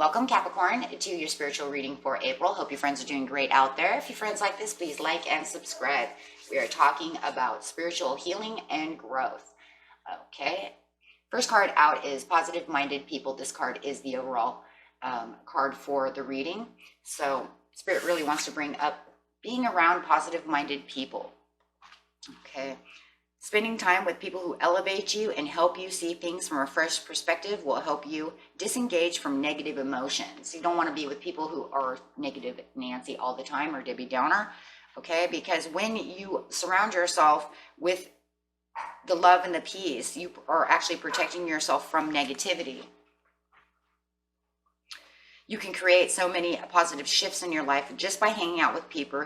Welcome, Capricorn, to your spiritual reading for April. Hope your friends are doing great out there. If your friends like this, please like and subscribe. We are talking about spiritual healing and growth. Okay. First card out is positive-minded people. This card is the overall card for the reading. So Spirit really wants to bring up being around positive-minded people. Okay. Spending time with people who elevate you and help you see things from a fresh perspective will help you disengage from negative emotions. You don't want to be with people who are negative Nancy all the time or Debbie Downer, okay? Because when you surround yourself with the love and the peace, you are actually protecting yourself from negativity. You can create so many positive shifts in your life just by hanging out with people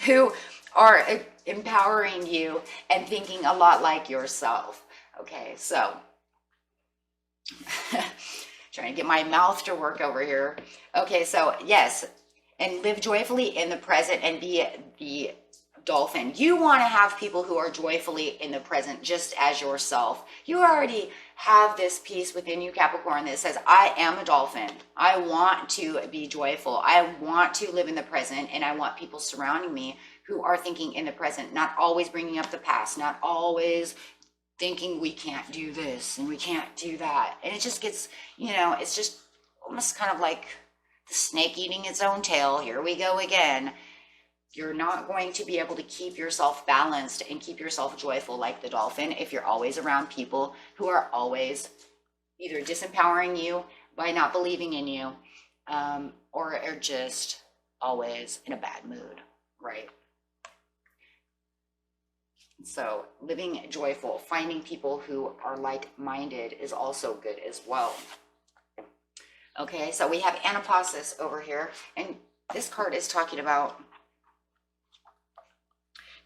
who are empowering you and thinking a lot like yourself. Okay, so trying to get my mouth to work over here. Okay, so yes, and live joyfully in the present and be the dolphin. You want to have people who are joyfully in the present just as yourself. You already have this piece within you, Capricorn, that says, I am a dolphin. I want to be joyful. I want to live in the present, and I want people surrounding me who are thinking in the present, not always bringing up the past, not always thinking we can't do this and we can't do that. And it just gets, it's just almost kind of like the snake eating its own tail. Here we go again. You're not going to be able to keep yourself balanced and keep yourself joyful like the dolphin if you're always around people who are always either disempowering you by not believing in you, or are just always in a bad mood, right? So living joyful, finding people who are like-minded is also good as well. Okay, so we have Anapasis over here, and this card is talking about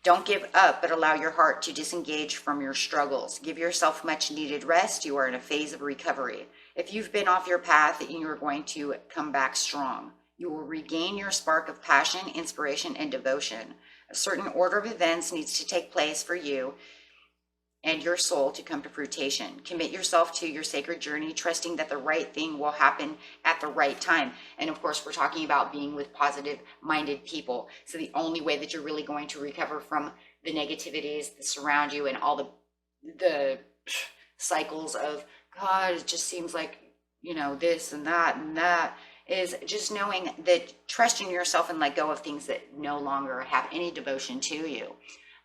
don't give up, but allow your heart to disengage from your struggles. Give yourself much needed rest. You are in a phase of recovery. If you've been off your path, you are going to come back strong. You will regain your spark of passion, inspiration, and devotion. A certain order of events needs to take place for you and your soul to come to fruition. Commit yourself to your sacred journey, trusting that the right thing will happen at the right time. And of course, we're talking about being with positive-minded people. So the only way that you're really going to recover from the negativities that surround you and all the cycles of, God, it just seems like, this and that, is just knowing that trusting yourself and let go of things that no longer have any devotion to you.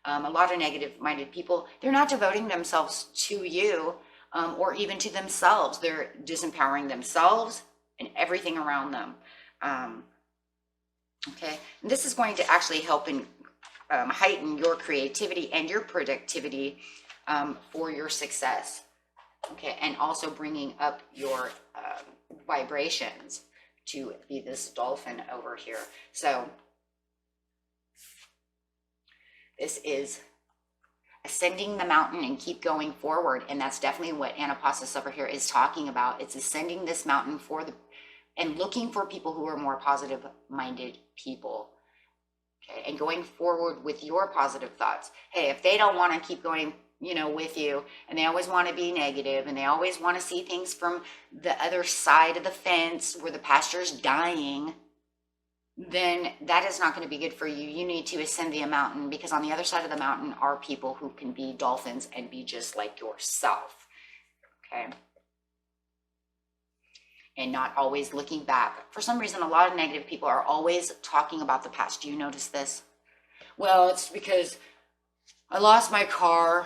A lot of negative-minded people, they're not devoting themselves to you or even to themselves. They're disempowering themselves and everything around them. Okay, and this is going to actually help in heighten your creativity and your productivity for your success. Okay, and also bringing up your vibrations to be this dolphin over here. So this is ascending the mountain and keep going forward. And that's definitely what Anapasis over here is talking about. It's ascending this mountain and looking for people who are more positive-minded people. Okay, and going forward with your positive thoughts. Hey, if they don't want to keep going, with you, and they always want to be negative, and they always want to see things from the other side of the fence where the pasture's dying, then that is not going to be good for you. You need to ascend the mountain, because on the other side of the mountain are people who can be dolphins and be just like yourself. Okay. And not always looking back. For some reason, a lot of negative people are always talking about the past. Do you notice this? Well, it's because I lost my car,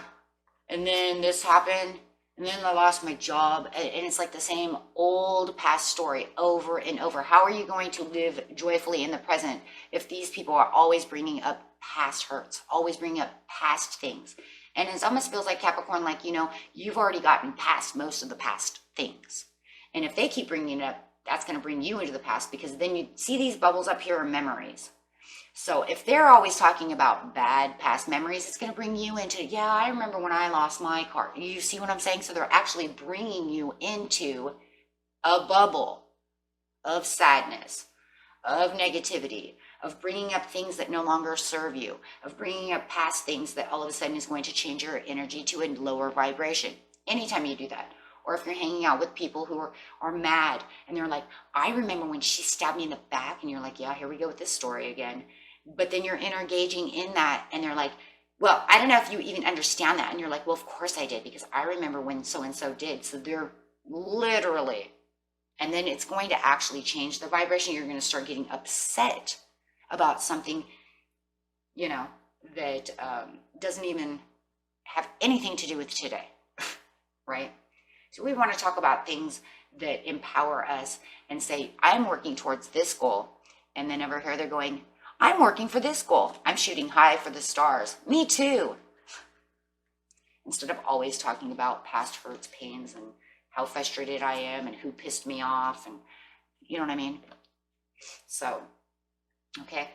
and then this happened, and then I lost my job, and it's like the same old past story over and over. How are you going to live joyfully in the present if these people are always bringing up past hurts, always bringing up past things? And it almost feels like, Capricorn, like, you've already gotten past most of the past things. And if they keep bringing it up, that's going to bring you into the past, because then you see these bubbles up here are memories. So if they're always talking about bad past memories, it's going to bring you into, yeah, I remember when I lost my car. You see what I'm saying? So they're actually bringing you into a bubble of sadness, of negativity, of bringing up things that no longer serve you, of bringing up past things that all of a sudden is going to change your energy to a lower vibration. Anytime you do that. Or if you're hanging out with people who are mad and they're like, I remember when she stabbed me in the back, and you're like, yeah, here we go with this story again. But then you're engaging in that and they're like, well, I don't know if you even understand that. And you're like, well, of course I did, because I remember when so-and-so did. So they're literally, and then it's going to actually change the vibration. You're going to start getting upset about something, you know, that doesn't even have anything to do with today, right? So we want to talk about things that empower us and say, I'm working towards this goal. And then over here, they're going, I'm working for this goal. I'm shooting high for the stars. Me too. Instead of always talking about past hurts, pains, and how frustrated I am and who pissed me off. And you know what I mean? So, okay.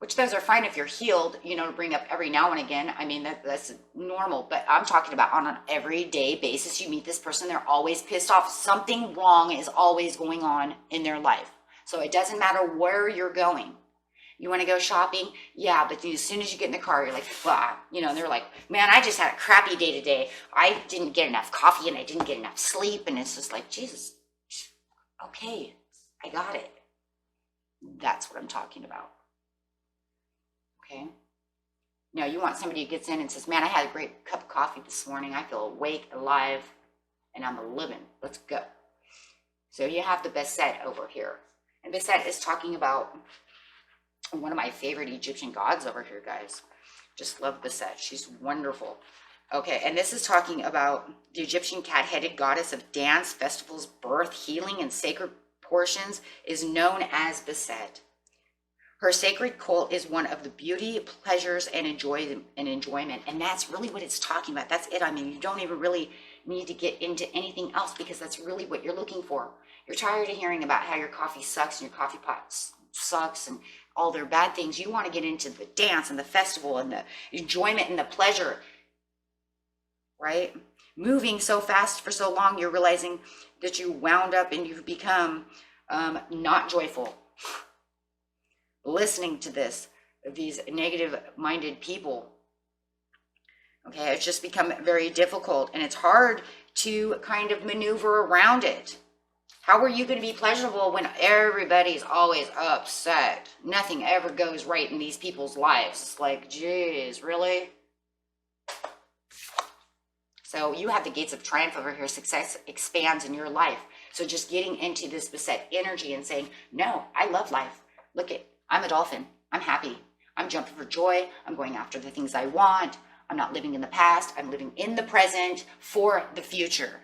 Which those are fine if you're healed, you know, to bring up every now and again. I mean, that's normal, but I'm talking about on an everyday basis. You meet this person, they're always pissed off. Something wrong is always going on in their life. So it doesn't matter where you're going. You want to go shopping? Yeah, but as soon as you get in the car, you're like, blah, you know, and they're like, man, I just had a crappy day today. I didn't get enough coffee and I didn't get enough sleep. And it's just like, Jesus, okay, I got it. That's what I'm talking about. Okay. Now you want somebody who gets in and says, man, I had a great cup of coffee this morning. I feel awake, alive, and I'm living. Let's go. So you have the Beset over here. And Beset is talking about one of my favorite Egyptian gods over here, guys. Just love Beset. She's wonderful. Okay, and this is talking about the Egyptian cat-headed goddess of dance, festivals, birth, healing, and sacred portions is known as Beset. Her sacred cult is one of the beauty, pleasures, and enjoyment. And that's really what it's talking about. That's it. I mean, you don't even really need to get into anything else, because that's really what you're looking for. You're tired of hearing about how your coffee sucks and your coffee pot sucks and all their bad things. You want to get into the dance and the festival and the enjoyment and the pleasure, right? Moving so fast for so long, you're realizing that you wound up and you've become not joyful. Listening to these negative-minded people, okay, it's just become very difficult, and it's hard to kind of maneuver around it. How are you going to be pleasurable when everybody's always upset? Nothing ever goes right in these people's lives. It's like, geez, really? So you have the gates of triumph over here. Success expands in your life. So just getting into this Beset energy and saying, no, I love life. Look at, I'm a dolphin. I'm happy. I'm jumping for joy. I'm going after the things I want. I'm not living in the past. I'm living in the present for the future.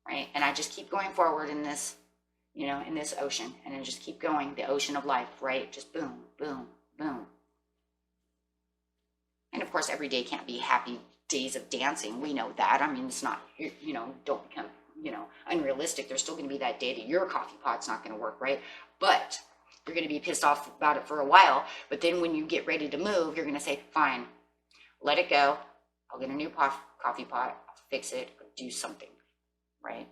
Right? And I just keep going forward in this, you know, in this ocean. And then just keep going, the ocean of life, right? Just boom, boom, boom. And of course, every day can't be happy days of dancing. We know that. I mean, it's not, you know, don't become, you know, unrealistic. There's still going to be that day that your coffee pot's not going to work, right? But you're going to be pissed off about it for a while. But then when you get ready to move, you're going to say, fine, let it go. I'll get a new coffee pot, I'll fix it, or do something, right?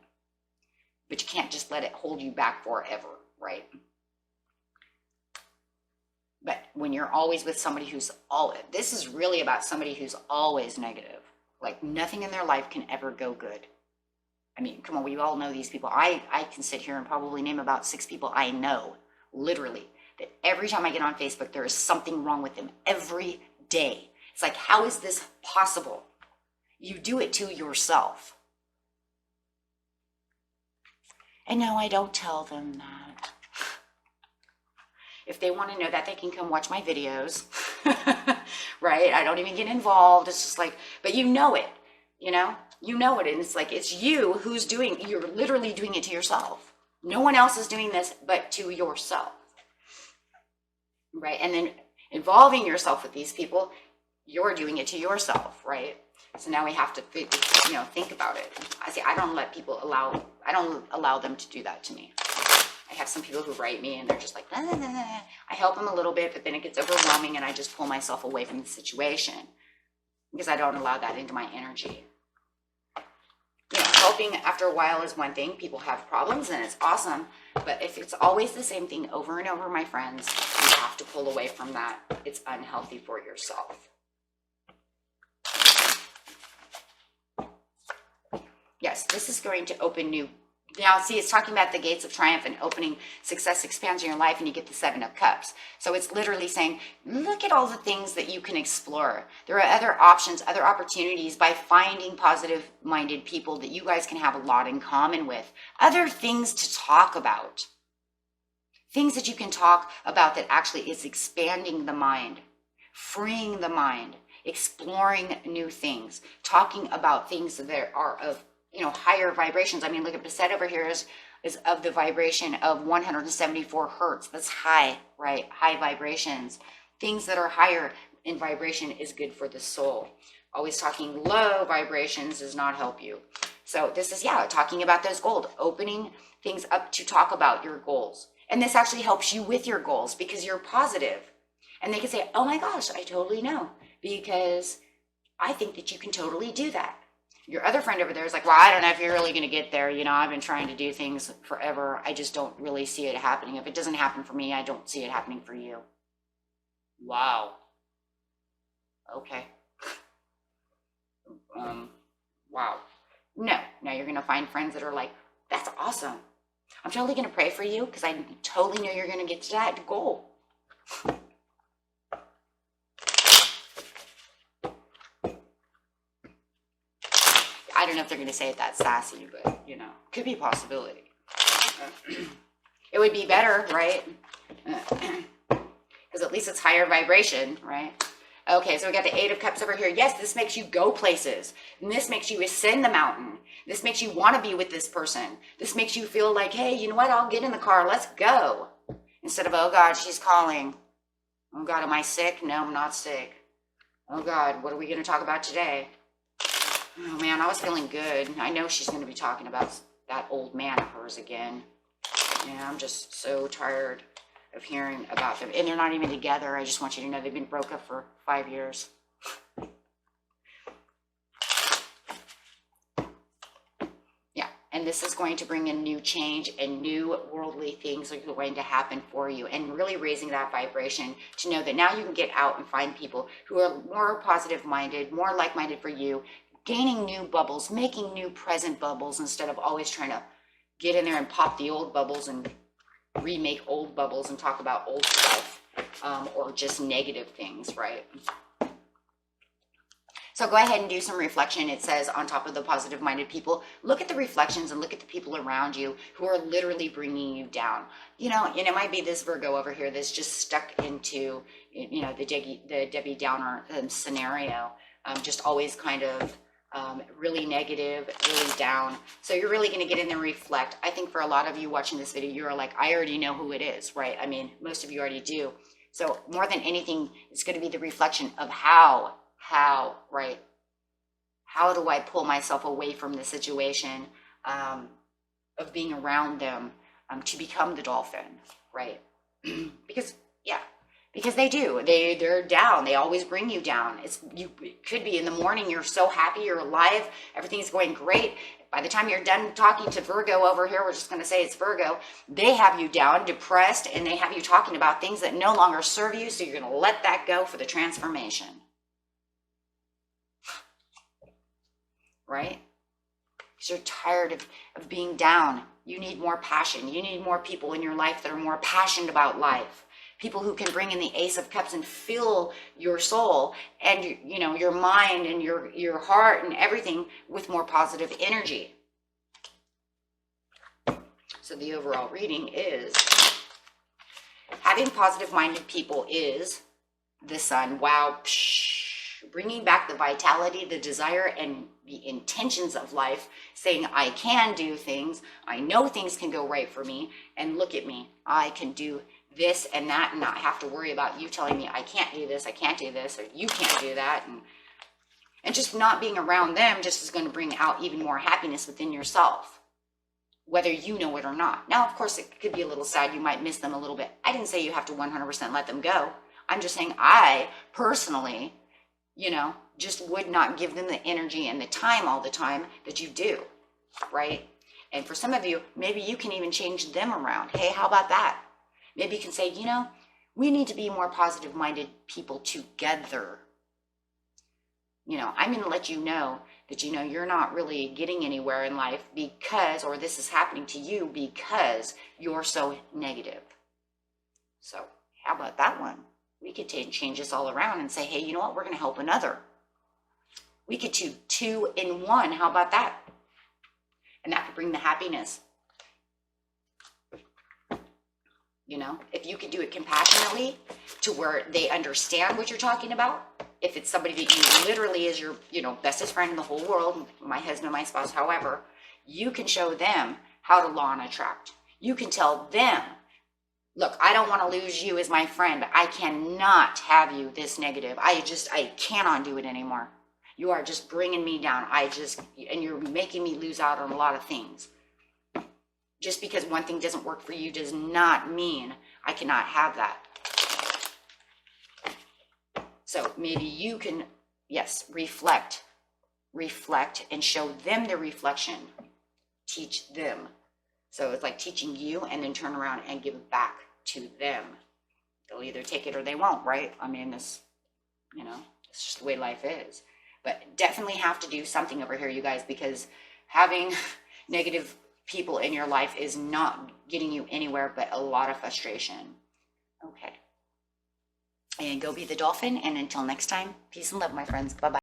But you can't just let it hold you back forever, right? But when you're always with somebody who's this is really about somebody who's always negative. Like nothing in their life can ever go good. I mean, come on, we all know these people. I can sit here and probably name about 6 people I know, literally, that every time I get on Facebook, there is something wrong with them every day. It's like, how is this possible? You do it to yourself. And no, I don't tell them that. If they want to know that, they can come watch my videos, right? I don't even get involved. It's just like, but you know it, you know it. And it's like, it's you who's you're literally doing it to yourself. No one else is doing this but to yourself, right? And then involving yourself with these people, you're doing it to yourself, right? So now we have to, you know, think about it. I don't allow them to do that to me. I have some people who write me and they're just like, nah, nah, nah, nah. I help them a little bit, but then it gets overwhelming and I just pull myself away from the situation because I don't allow that into my energy. You know, helping after a while is one thing. People have problems and it's awesome. But if it's always the same thing over and over, my friends, you have to pull away from that. It's unhealthy for yourself. yes, this is going to open new. Now, see, it's talking about the gates of triumph and opening success, expands in your life, and you get the 7 of Cups. So it's literally saying, look at all the things that you can explore. There are other options, other opportunities by finding positive-minded people that you guys can have a lot in common with. Other things to talk about. Things that you can talk about that actually is expanding the mind, freeing the mind, exploring new things, talking about things that are of higher vibrations. I mean, look at Basset over here is of the vibration of 174 hertz. That's high, right? High vibrations. Things that are higher in vibration is good for the soul. Always talking low vibrations does not help you. So this is, talking about those goals, opening things up to talk about your goals. And this actually helps you with your goals because you're positive. And they can say, oh my gosh, I totally know, because I think that you can totally do that. Your other friend over there is like, well, I don't know if you're really going to get there. I've been trying to do things forever. I just don't really see it happening. If it doesn't happen for me, I don't see it happening for you. Wow. Okay. Wow. No, now you're going to find friends that are like, that's awesome. I'm totally going to pray for you because I totally know you're going to get to that goal. I don't know if they're going to say it that sassy, but, could be a possibility. It would be better, right? Because at least it's higher vibration, right? Okay, so we got the 8 of Cups over here. Yes, this makes you go places. And this makes you ascend the mountain. This makes you want to be with this person. This makes you feel like, hey, you know what? I'll get in the car. Let's go. Instead of, oh, God, she's calling. Oh, God, am I sick? No, I'm not sick. Oh, God, what are we going to talk about today? Oh, man, I was feeling good. I know she's going to be talking about that old man of hers again. Yeah, I'm just so tired of hearing about them. And they're not even together. I just want you to know they've been broke up for 5 years. Yeah, and this is going to bring in new change and new worldly things are going to happen for you, and really raising that vibration to know that now you can get out and find people who are more positive-minded, more like-minded for you, gaining new bubbles, making new present bubbles instead of always trying to get in there and pop the old bubbles and remake old bubbles and talk about old stuff, or just negative things, right? So go ahead and do some reflection. It says on top of the positive-minded people, look at the reflections and look at the people around you who are literally bringing you down. And it might be this Virgo over here that's just stuck into, the Debbie Downer scenario, just always kind of really negative, really down. So you're really going to get in there and reflect. I think for a lot of you watching this video, you're like, I already know who it is, right? I mean, most of you already do. So more than anything, it's going to be the reflection of how, right? How do I pull myself away from the situation of being around them to become the dolphin, right? Because they do. They're down. They always bring you down. It could be in the morning, you're so happy, you're alive, everything's going great. By the time you're done talking to Virgo over here, we're just going to say it's Virgo, they have you down, depressed, and they have you talking about things that no longer serve you, so you're going to let that go for the transformation. Right? Because you're tired of being down. You need more passion. You need more people in your life that are more passionate about life. People who can bring in the Ace of Cups and fill your soul and your mind and your heart and everything with more positive energy. So the overall reading is having positive-minded people is the Sun. Wow. Bringing back the vitality, the desire, and the intentions of life, saying, I can do things. I know things can go right for me. And look at me. I can do this and that and not have to worry about you telling me I can't do this, or you can't do that. And just not being around them just is going to bring out even more happiness within yourself, whether you know it or not. Now, of course, it could be a little sad. You might miss them a little bit. I didn't say you have to 100% let them go. I'm just saying I personally, just would not give them the energy and the time all the time that you do, right? And for some of you, maybe you can even change them around. Hey, how about that? Maybe you can say, we need to be more positive-minded people together. I'm going to let you know that, you know, you're not really getting anywhere in life because, or this is happening to you because you're so negative. So how about that one? We could change this all around and say, hey, you know what? We're going to help another. We could do 2 in 1. How about that? And that could bring the happiness. You know, if you could do it compassionately to where they understand what you're talking about. If it's somebody that you literally is your, you know, bestest friend in the whole world, my husband, my spouse, however, you can show them how to law and attract. You can tell them, look, I don't want to lose you as my friend. I cannot have you this negative. I cannot do it anymore. You are just bringing me down. And you're making me lose out on a lot of things. Just because one thing doesn't work for you does not mean I cannot have that. So maybe you can, yes, reflect and show them the reflection. Teach them. So it's like teaching you and then turn around and give back to them. They'll either take it or they won't, right? I mean, this, you know, it's just the way life is. But definitely have to do something over here, you guys, because having negative people in your life is not getting you anywhere but a lot of frustration. Okay. And go be the dolphin. And until next time, peace and love, my friends. Bye-bye.